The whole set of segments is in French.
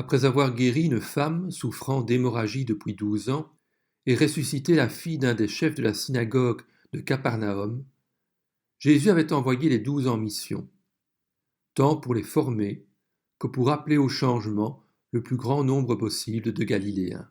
après avoir guéri une femme souffrant d'hémorragie depuis 12 ans et ressuscité la fille d'un des chefs de la synagogue de Capernaum, Jésus avait envoyé les 12 en mission, tant pour les former que pour appeler au changement le plus grand nombre possible de Galiléens.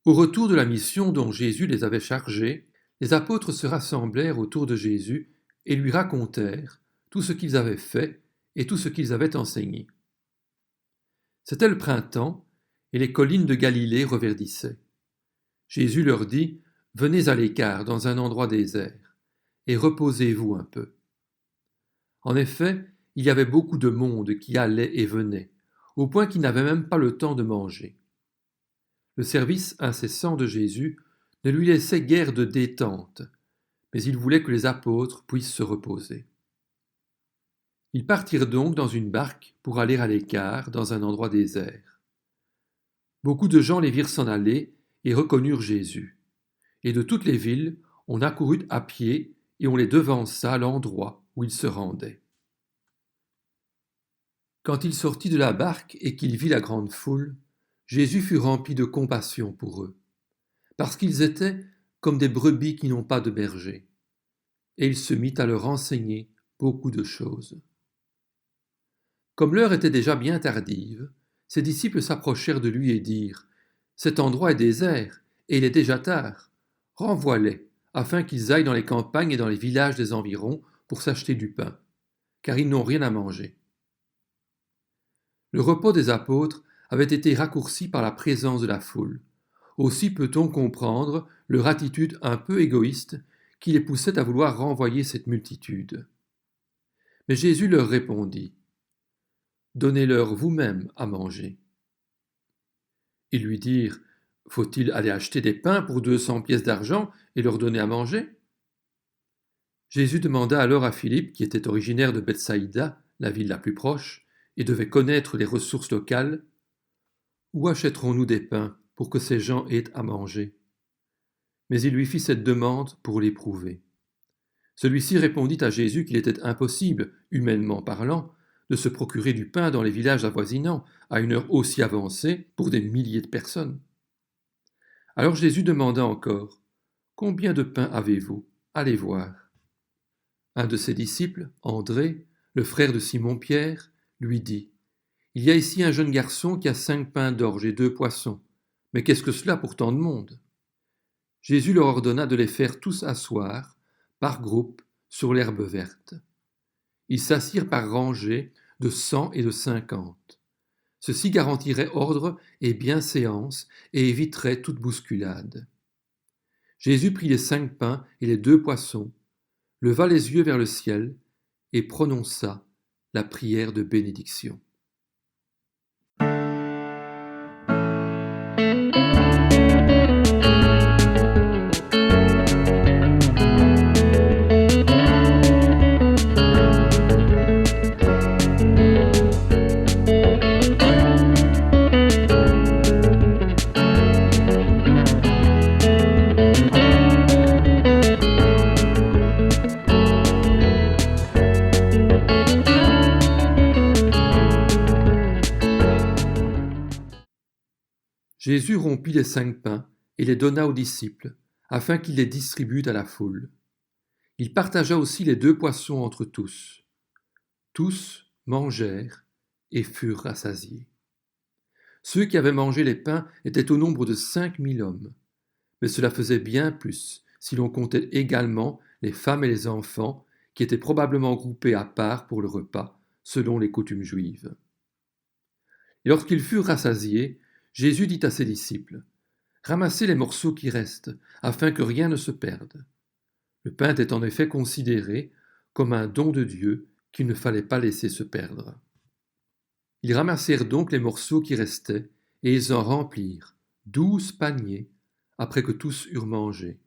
Au retour de la mission dont Jésus les avait chargés, les apôtres se rassemblèrent autour de Jésus et lui racontèrent tout ce qu'ils avaient fait et tout ce qu'ils avaient enseigné. C'était le printemps et les collines de Galilée reverdissaient. Jésus leur dit : « Venez à l'écart dans un endroit désert et reposez-vous un peu. » En effet, il y avait beaucoup de monde qui allait et venait, au point qu'ils n'avaient même pas le temps de manger. Le service incessant de Jésus ne lui laissait guère de détente, mais il voulait que les apôtres puissent se reposer. Ils partirent donc dans une barque pour aller à l'écart dans un endroit désert. Beaucoup de gens les virent s'en aller et reconnurent Jésus. Et de toutes les villes, on accourut à pied et on les devança à l'endroit où ils se rendaient. Quand il sortit de la barque et qu'il vit la grande foule, Jésus fut rempli de compassion pour eux, parce qu'ils étaient comme des brebis qui n'ont pas de berger, et il se mit à leur enseigner beaucoup de choses. Comme l'heure était déjà bien tardive, ses disciples s'approchèrent de lui et dirent : « Cet endroit est désert, et il est déjà tard. Renvoie-les, afin qu'ils aillent dans les campagnes et dans les villages des environs pour s'acheter du pain, car ils n'ont rien à manger. » Le repos des apôtres avait été raccourci par la présence de la foule. Aussi peut-on comprendre leur attitude un peu égoïste qui les poussait à vouloir renvoyer cette multitude. Mais Jésus leur répondit : « Donnez-leur vous-même à manger. » Ils lui dirent : « Faut-il aller acheter des pains pour 200 pièces d'argent et leur donner à manger ?» Jésus demanda alors à Philippe, qui était originaire de Bethsaïda, la ville la plus proche, et devait connaître les ressources locales : « Où achèterons-nous des pains pour que ces gens aient à manger ?» Mais il lui fit cette demande pour l'éprouver. Celui-ci répondit à Jésus qu'il était impossible, humainement parlant, de se procurer du pain dans les villages avoisinants à une heure aussi avancée pour des milliers de personnes. Alors Jésus demanda encore : « Combien de pain avez-vous ? Allez voir. » Un de ses disciples, André, le frère de Simon-Pierre, lui dit : « Il y a ici un jeune garçon qui a 5 pains d'orge et 2 poissons. Mais qu'est-ce que cela pour tant de monde ?» Jésus leur ordonna de les faire tous asseoir, par groupes, sur l'herbe verte. Ils s'assirent par rangées de 100 et de 50. Ceci garantirait ordre et bienséance et éviterait toute bousculade. Jésus prit les 5 pains et les 2 poissons, leva les yeux vers le ciel et prononça la prière de bénédiction. Jésus rompit les 5 pains et les donna aux disciples, afin qu'ils les distribuent à la foule. Il partagea aussi les 2 poissons entre tous. Tous mangèrent et furent rassasiés. Ceux qui avaient mangé les pains étaient au nombre de 5000 hommes, mais cela faisait bien plus si l'on comptait également les femmes et les enfants qui étaient probablement groupés à part pour le repas, selon les coutumes juives. Et lorsqu'ils furent rassasiés, Jésus dit à ses disciples : « Ramassez les morceaux qui restent, afin que rien ne se perde. » Le pain était en effet considéré comme un don de Dieu qu'il ne fallait pas laisser se perdre. Ils ramassèrent donc les morceaux qui restaient, et ils en remplirent 12 paniers, après que tous eurent mangé.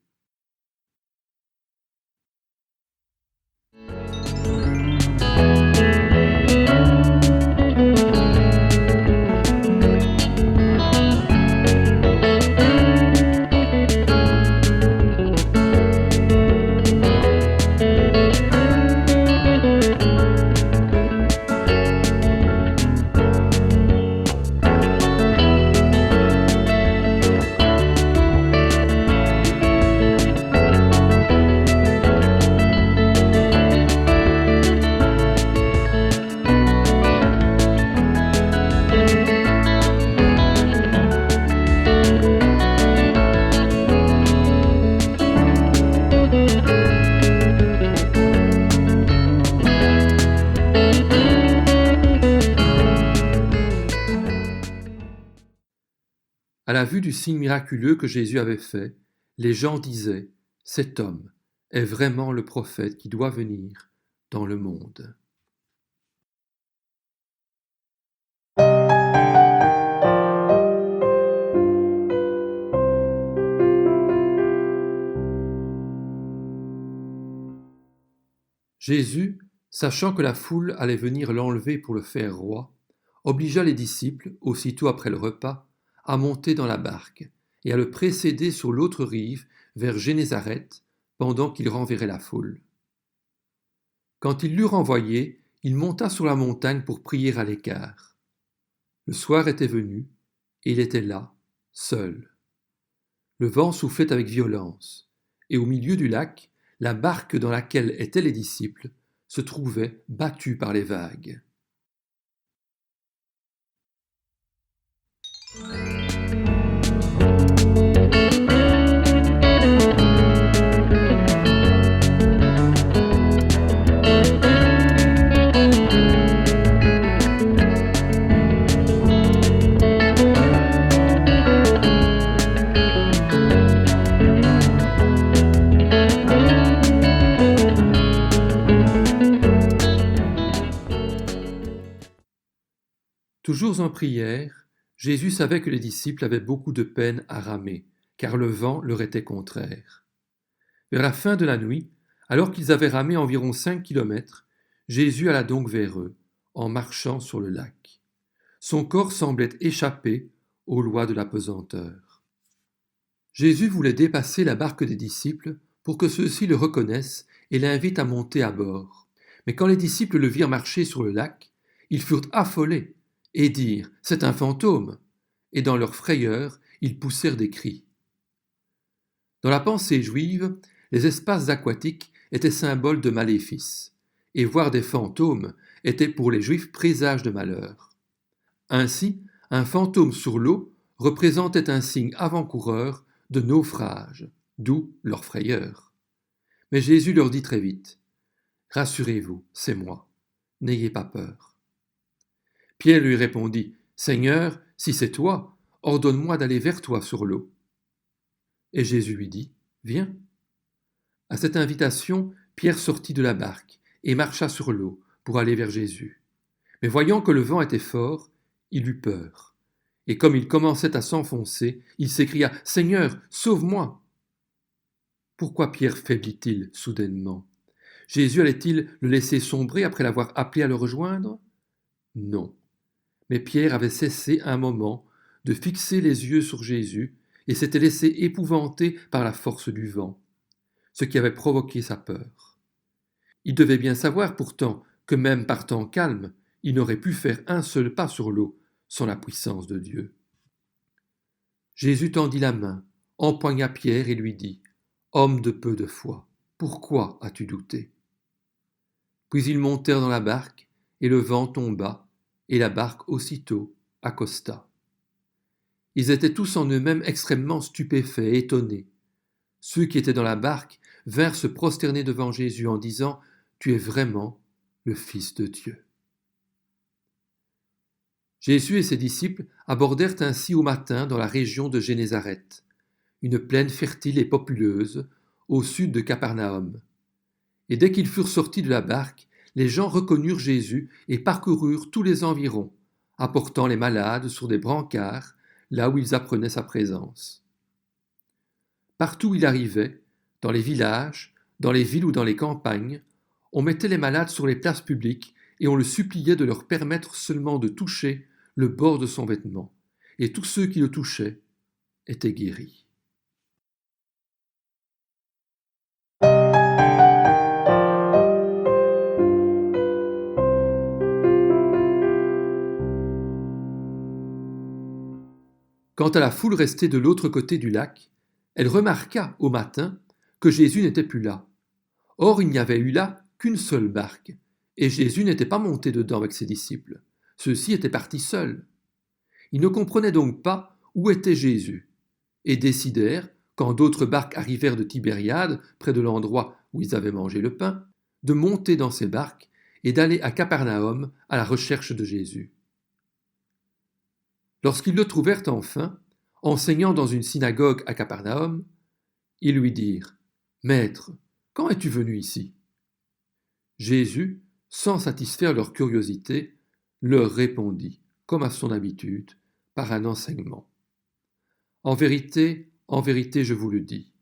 À la vue du signe miraculeux que Jésus avait fait, les gens disaient « Cet homme est vraiment le prophète qui doit venir dans le monde. » Jésus, sachant que la foule allait venir l'enlever pour le faire roi, obligea les disciples, aussitôt après le repas, à monter dans la barque et à le précéder sur l'autre rive vers Génézareth, pendant qu'il renverrait la foule. Quand il l'eut renvoyé, il monta sur la montagne pour prier à l'écart. Le soir était venu, et il était là, seul. Le vent soufflait avec violence, et au milieu du lac, la barque dans laquelle étaient les disciples se trouvait battue par les vagues. Toujours en prière, Jésus savait que les disciples avaient beaucoup de peine à ramer, car le vent leur était contraire. Vers la fin de la nuit, alors qu'ils avaient ramé environ 5 kilomètres, Jésus alla donc vers eux, en marchant sur le lac. Son corps semblait échapper aux lois de la pesanteur. Jésus voulait dépasser la barque des disciples pour que ceux-ci le reconnaissent et l'invitent à monter à bord. Mais quand les disciples le virent marcher sur le lac, ils furent affolés et dirent « C'est un fantôme !» et dans leur frayeur, ils poussèrent des cris. Dans la pensée juive, les espaces aquatiques étaient symboles de maléfices, et voir des fantômes était pour les Juifs présage de malheur. Ainsi, un fantôme sur l'eau représentait un signe avant-coureur de naufrage, d'où leur frayeur. Mais Jésus leur dit très vite « Rassurez-vous, c'est moi, n'ayez pas peur. » Pierre lui répondit « Seigneur, si c'est toi, ordonne-moi d'aller vers toi sur l'eau. » Et Jésus lui dit « Viens. » À cette invitation, Pierre sortit de la barque et marcha sur l'eau pour aller vers Jésus. Mais voyant que le vent était fort, il eut peur. Et comme il commençait à s'enfoncer, il s'écria « Seigneur, sauve-moi !» Pourquoi Pierre faiblit-il soudainement? Jésus allait-il le laisser sombrer après l'avoir appelé à le rejoindre? Non. Mais Pierre avait cessé un moment de fixer les yeux sur Jésus et s'était laissé épouvanter par la force du vent, ce qui avait provoqué sa peur. Il devait bien savoir pourtant que même par temps calme, il n'aurait pu faire un seul pas sur l'eau sans la puissance de Dieu. Jésus tendit la main, empoigna Pierre et lui dit « Homme de peu de foi, pourquoi as-tu douté ?» Puis ils montèrent dans la barque et le vent tomba, et la barque aussitôt accosta. Ils étaient tous en eux-mêmes extrêmement stupéfaits et étonnés. Ceux qui étaient dans la barque vinrent se prosterner devant Jésus en disant « Tu es vraiment le Fils de Dieu. » Jésus et ses disciples abordèrent ainsi au matin dans la région de Génézareth, une plaine fertile et populeuse, au sud de Capernaum. Et dès qu'ils furent sortis de la barque, les gens reconnurent Jésus et parcoururent tous les environs, apportant les malades sur des brancards, là où ils apprenaient sa présence. Partout où il arrivait, dans les villages, dans les villes ou dans les campagnes, on mettait les malades sur les places publiques et on le suppliait de leur permettre seulement de toucher le bord de son vêtement, et tous ceux qui le touchaient étaient guéris. Quant à la foule restée de l'autre côté du lac, elle remarqua au matin que Jésus n'était plus là. Or, il n'y avait eu là qu'une seule barque, et Jésus n'était pas monté dedans avec ses disciples. Ceux-ci étaient partis seuls. Ils ne comprenaient donc pas où était Jésus, et décidèrent, quand d'autres barques arrivèrent de Tibériade, près de l'endroit où ils avaient mangé le pain, de monter dans ces barques et d'aller à Capernaum à la recherche de Jésus. Lorsqu'ils le trouvèrent enfin, enseignant dans une synagogue à Capernaum, ils lui dirent « Maître, quand es-tu venu ici ?» Jésus, sans satisfaire leur curiosité, leur répondit, comme à son habitude, par un enseignement. En vérité, je vous le dis,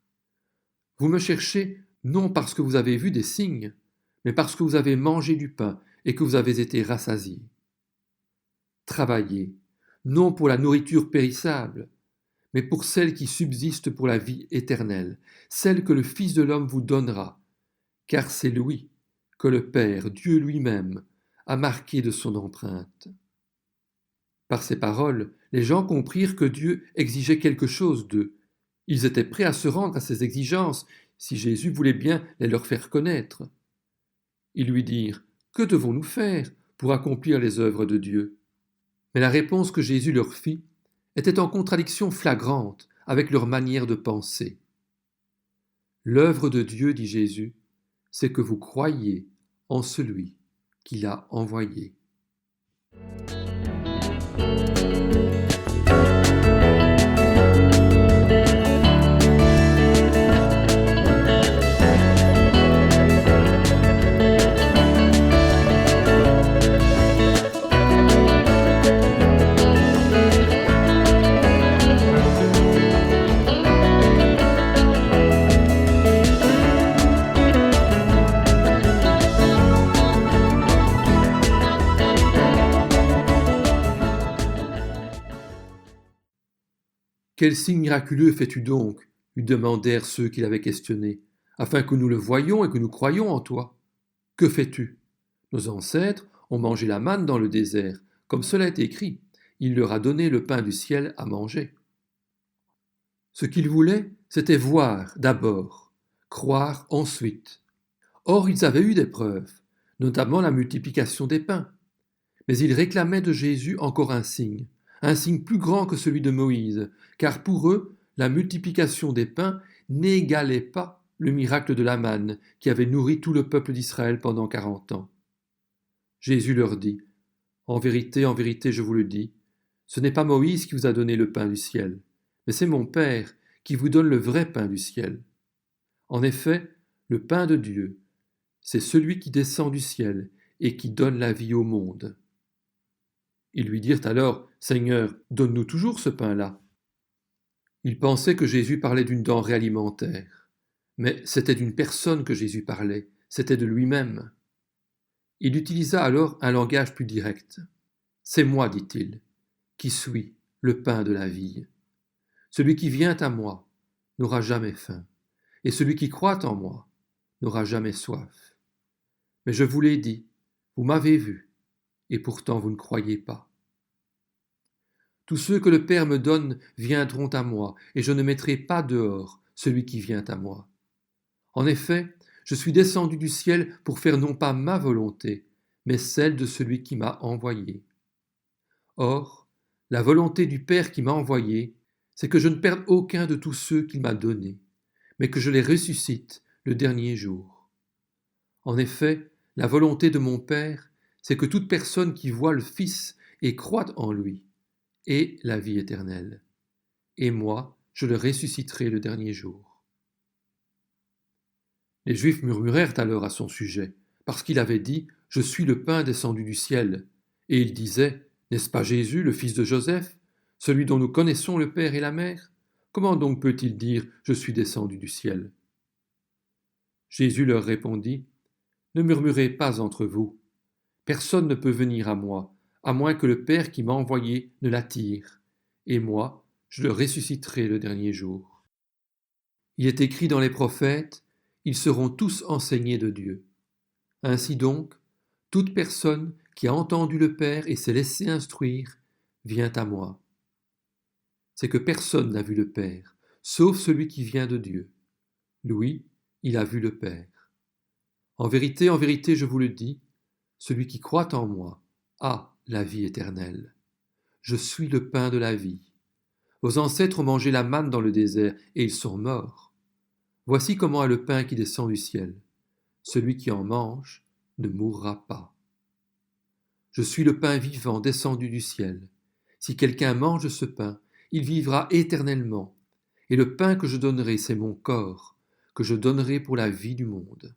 vous me cherchez non parce que vous avez vu des signes, mais parce que vous avez mangé du pain et que vous avez été rassasiés. Travaillez, non pour la nourriture périssable, mais pour celle qui subsiste pour la vie éternelle, celle que le Fils de l'homme vous donnera, car c'est lui que le Père, Dieu lui-même, a marqué de son empreinte. Par ces paroles, les gens comprirent que Dieu exigeait quelque chose d'eux. Ils étaient prêts à se rendre à ses exigences si Jésus voulait bien les leur faire connaître. Ils lui dirent « Que devons-nous faire pour accomplir les œuvres de Dieu ?» Mais la réponse que Jésus leur fit était en contradiction flagrante avec leur manière de penser. L'œuvre de Dieu, dit Jésus, c'est que vous croyiez en celui qui l'a envoyé. Quel signe miraculeux fais-tu donc lui demandèrent ceux qui l'avaient questionné, afin que nous le voyions et que nous croyions en toi. Que fais-tu? Nos ancêtres ont mangé la manne dans le désert, comme cela est écrit. Il leur a donné le pain du ciel à manger. Ce qu'ils voulaient, c'était voir d'abord, croire ensuite. Or, ils avaient eu des preuves, notamment la multiplication des pains. Mais ils réclamaient de Jésus encore un signe plus grand que celui de Moïse, car pour eux, la multiplication des pains n'égalait pas le miracle de la manne qui avait nourri tout le peuple d'Israël pendant 40 ans. Jésus leur dit, en vérité, je vous le dis, ce n'est pas Moïse qui vous a donné le pain du ciel, mais c'est mon Père qui vous donne le vrai pain du ciel. En effet, le pain de Dieu, c'est celui qui descend du ciel et qui donne la vie au monde. Ils lui dirent alors, Seigneur, donne-nous toujours ce pain-là. Ils pensaient que Jésus parlait d'une denrée alimentaire, mais c'était d'une personne que Jésus parlait, c'était de lui-même. Il utilisa alors un langage plus direct. C'est moi, dit-il, qui suis le pain de la vie. Celui qui vient à moi n'aura jamais faim, et celui qui croit en moi n'aura jamais soif. Mais je vous l'ai dit, vous m'avez vu, et pourtant vous ne croyez pas. Tous ceux que le Père me donne viendront à moi, et je ne mettrai pas dehors celui qui vient à moi. En effet, je suis descendu du ciel pour faire non pas ma volonté, mais celle de celui qui m'a envoyé. Or, la volonté du Père qui m'a envoyé, c'est que je ne perde aucun de tous ceux qu'il m'a donnés, mais que je les ressuscite le dernier jour. En effet, la volonté de mon Père, c'est que toute personne qui voit le Fils et croit en lui ait la vie éternelle. Et moi, je le ressusciterai le dernier jour. Les Juifs murmurèrent alors à son sujet, parce qu'il avait dit « Je suis le pain descendu du ciel », et ils disaient « N'est-ce pas Jésus, le fils de Joseph, celui dont nous connaissons le Père et la Mère? Comment donc peut-il dire « Je suis descendu du ciel » ?» Jésus leur répondit « Ne murmurez pas entre vous. Personne ne peut venir à moi, à moins que le Père qui m'a envoyé ne l'attire, et moi, je le ressusciterai le dernier jour. Il est écrit dans les prophètes, ils seront tous enseignés de Dieu. Ainsi donc, toute personne qui a entendu le Père et s'est laissé instruire vient à moi. C'est que personne n'a vu le Père, sauf celui qui vient de Dieu. Lui, il a vu le Père. En vérité, je vous le dis, celui qui croit en moi a la vie éternelle. Je suis le pain de la vie. Vos ancêtres ont mangé la manne dans le désert, et ils sont morts. Voici comment est le pain qui descend du ciel. Celui qui en mange ne mourra pas. Je suis le pain vivant descendu du ciel. Si quelqu'un mange ce pain, il vivra éternellement. Et le pain que je donnerai, c'est mon corps, que je donnerai pour la vie du monde.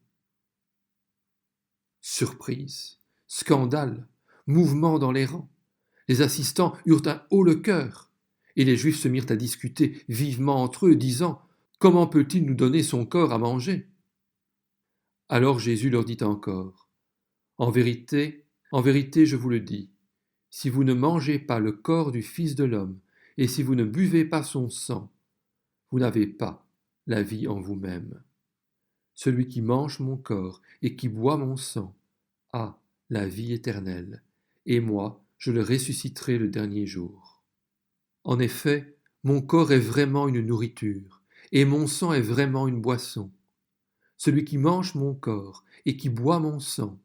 Surprise, scandale, mouvement dans les rangs. Les assistants eurent un haut le cœur, et les Juifs se mirent à discuter vivement entre eux, disant « Comment peut-il nous donner son corps à manger ?» Alors Jésus leur dit encore « en vérité, je vous le dis, si vous ne mangez pas le corps du Fils de l'homme, et si vous ne buvez pas son sang, vous n'avez pas la vie en vous-même. Celui qui mange mon corps et qui boit mon sang a la vie éternelle, et moi, je le ressusciterai le dernier jour. En effet, mon corps est vraiment une nourriture, et mon sang est vraiment une boisson. Celui qui mange mon corps et qui boit mon sang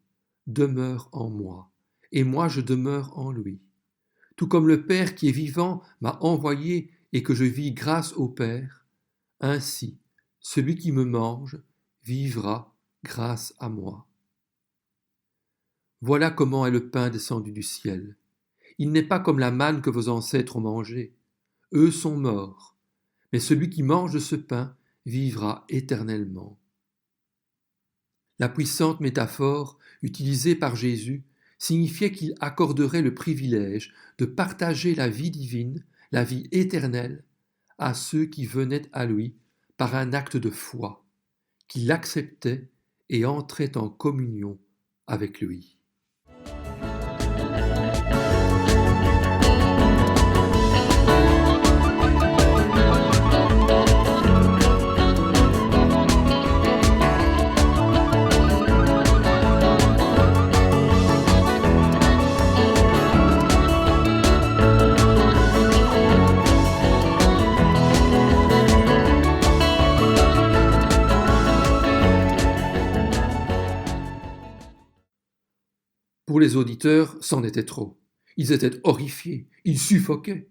demeure en moi, et moi je demeure en lui. Tout comme le Père qui est vivant m'a envoyé et que je vis grâce au Père, ainsi celui qui me mange vivra grâce à moi. Voilà comment est le pain descendu du ciel. Il n'est pas comme la manne que vos ancêtres ont mangée. Eux sont morts, mais celui qui mange de ce pain vivra éternellement. La puissante métaphore utilisée par Jésus signifiait qu'il accorderait le privilège de partager la vie divine, la vie éternelle, à ceux qui venaient à lui par un acte de foi, qui l'acceptaient et entraient en communion avec lui. Pour les auditeurs, c'en était trop. Ils étaient horrifiés, ils suffoquaient.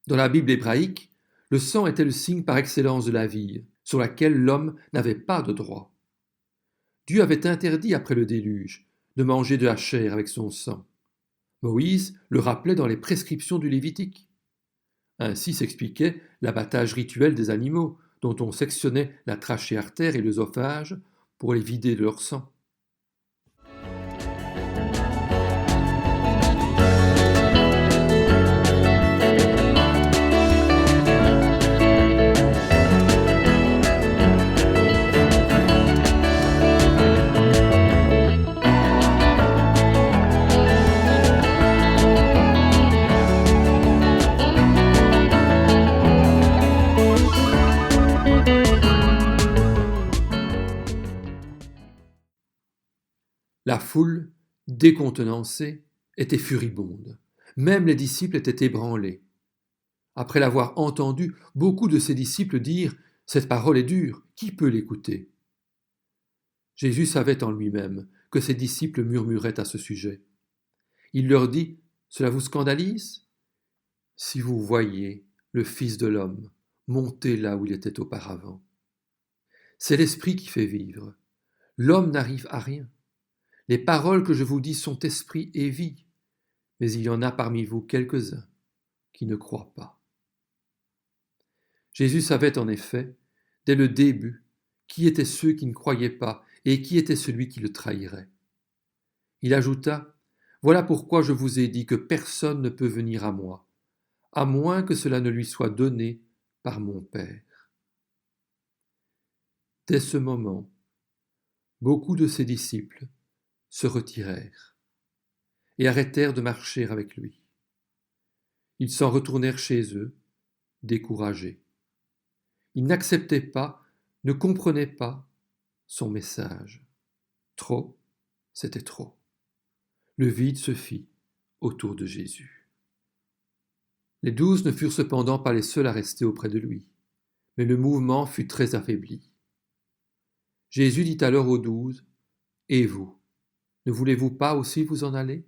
Dans la Bible hébraïque, le sang était le signe par excellence de la vie, sur laquelle l'homme n'avait pas de droit. Dieu avait interdit après le déluge de manger de la chair avec son sang. Moïse le rappelait dans les prescriptions du Lévitique. Ainsi s'expliquait l'abattage rituel des animaux, dont on sectionnait la trachée artère et l'œsophage pour les vider de leur sang. La foule, décontenancée, était furibonde. Même les disciples étaient ébranlés. Après l'avoir entendu, beaucoup de ses disciples dirent « Cette parole est dure, qui peut l'écouter ?» Jésus savait en lui-même que ses disciples murmuraient à ce sujet. Il leur dit « Cela vous scandalise ? Si vous voyez le Fils de l'homme monter là où il était auparavant. C'est l'Esprit qui fait vivre. L'homme n'arrive à rien. Les paroles que je vous dis sont esprit et vie, mais il y en a parmi vous quelques-uns qui ne croient pas. » Jésus savait en effet, dès le début, qui étaient ceux qui ne croyaient pas et qui était celui qui le trahirait. Il ajouta « Voilà pourquoi je vous ai dit que personne ne peut venir à moi, à moins que cela ne lui soit donné par mon Père. » Dès ce moment, beaucoup de ses disciples se retirèrent et arrêtèrent de marcher avec lui. Ils s'en retournèrent chez eux, découragés. Ils n'acceptaient pas, ne comprenaient pas son message. Trop, c'était trop. Le vide se fit autour de Jésus. Les 12 ne furent cependant pas les seuls à rester auprès de lui, mais le mouvement fut très affaibli. Jésus dit alors aux 12, « Et vous, ne voulez-vous pas aussi vous en aller ?»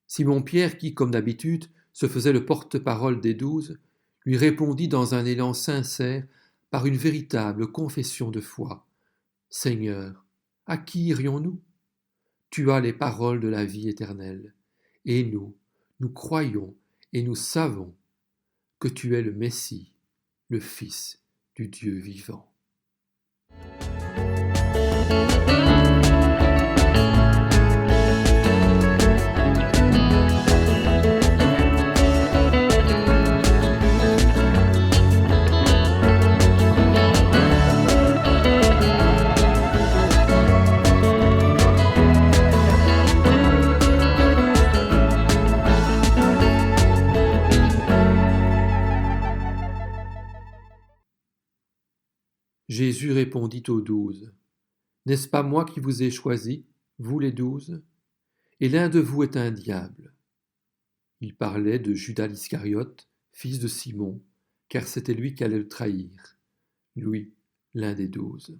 Simon-Pierre, qui, comme d'habitude, se faisait le porte-parole des 12, lui répondit dans un élan sincère, par une véritable confession de foi. « Seigneur, à qui irions-nous ? Tu as les paroles de la vie éternelle, et nous croyons et nous savons que tu es le Messie, le Fils du Dieu vivant. Jésus répondit aux 12. N'est-ce pas moi qui vous ai choisis, vous les 12? Et l'un de vous est un diable. Il parlait de Judas l'Iscariote, fils de Simon, car c'était lui qui allait le trahir, lui, l'un des 12.